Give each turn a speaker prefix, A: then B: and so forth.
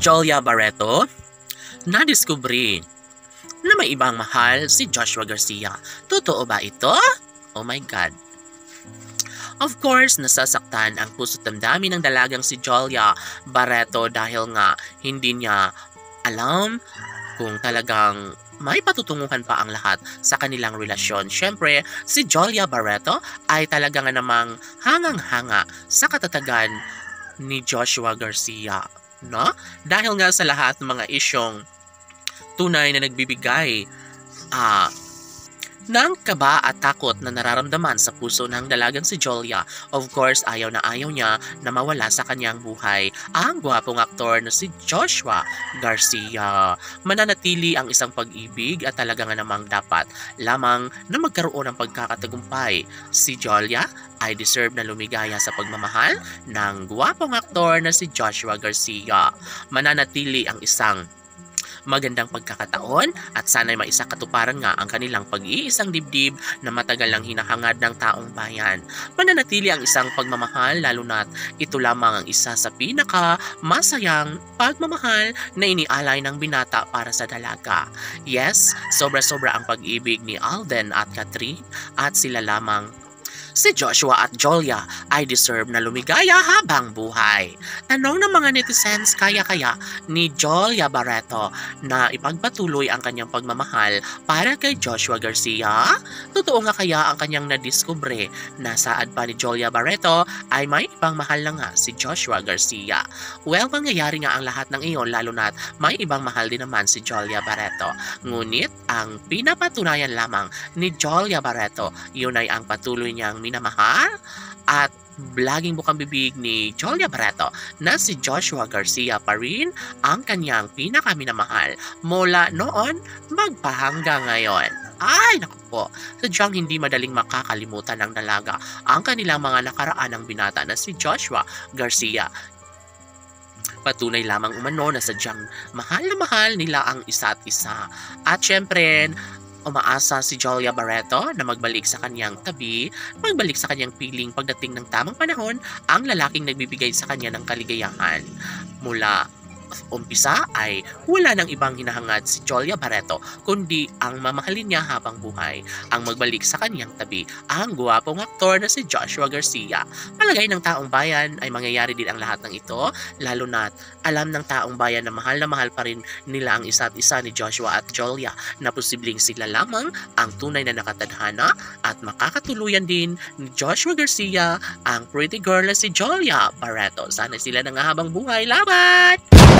A: Jolia Barreto, nadiskubre na may ibang mahal si Joshua Garcia. Totoo ba ito? Oh my God. Of course, nasasaktan ang puso't damdamin ng dalagang si Jolia Barreto dahil nga hindi niya alam kung talagang may patutunguhan pa ang lahat sa kanilang relasyon. Siyempre, si Jolia Barreto ay talaga nga namang hangang-hanga sa katatagan ni Joshua Garcia, no? Dahil nga sa lahat ng mga isyong tunay na nagbibigay ng kaba at takot na nararamdaman sa puso ng dalagang si Jolia. Of course, ayaw na ayaw niya na mawala sa kanyang buhay ang gwapong aktor na si Joshua Garcia. Mananatili ang isang pag-ibig at talaga nga namang dapat lamang na magkaroon ng pagkakatagumpay. Si Jolia ay deserve na lumigaya sa pagmamahal ng gwapong aktor na si Joshua Garcia. Mananatili ang isang magandang pagkakataon at sana'y maisakatuparan nga ang kanilang pag-iisang dibdib na matagal lang hinahangad ng taong bayan. Mananatili ang isang pagmamahal lalo na't ito lamang ang isa sa pinaka-masayang pagmamahal na inialay ng binata para sa dalaga. Yes, sobra-sobra ang pag-ibig ni Alden at Catherine at sila lamang si Joshua at Jolia ay deserve na lumigaya habang buhay. Tanong ng mga netizens, kaya-kaya ni Jolia Barreto na ipagpatuloy ang kanyang pagmamahal para kay Joshua Garcia? Totoo nga kaya ang kanyang nadiskubre na saad pa ni Jolia Barreto ay may ibang mahal na nga si Joshua Garcia? Well, mangyayari nga ang lahat ng iyon lalo na't may ibang mahal din naman si Jolia Barreto. Ngunit ang pinapatunayan lamang ni Jolia Barreto, yun ay ang patuloy niyang minamahal at laging bukang bibig ni Jolia Barreto na si Joshua Garcia pa rin ang kanyang pinakaminamahal mula noon magpahanggang ngayon. Ay, naku po, sadyang hindi madaling makakalimutan ng dalaga ang kanilang mga nakaraan ng binata na si Joshua Garcia. Patunay lamang umano na sadyang mahal na mahal nila ang isa't isa. At syempre, umaasa si Jolia Barreto na magbalik sa kanyang tabi, magbalik sa kanyang piling pagdating ng tamang panahon ang lalaking nagbibigay sa kanya ng kaligayahan. Mula umpisa ay wala nang ibang hinahangad si Jolia Barreto kundi ang mamahalin niya habang buhay, ang magbalik sa kanyang tabi, ang guwapong aktor na si Joshua Garcia. Palagay ng taong bayan ay mangyayari din ang lahat ng ito, lalo na't alam ng taong bayan na mahal pa rin nila ang isa't isa ni Joshua at Jolia, na posibleng sila lamang ang tunay na nakatadhana at makakatuluyan din ni Joshua Garcia ang pretty girl na si Jolia Barreto. Sana sila na nga habang buhay. Laban!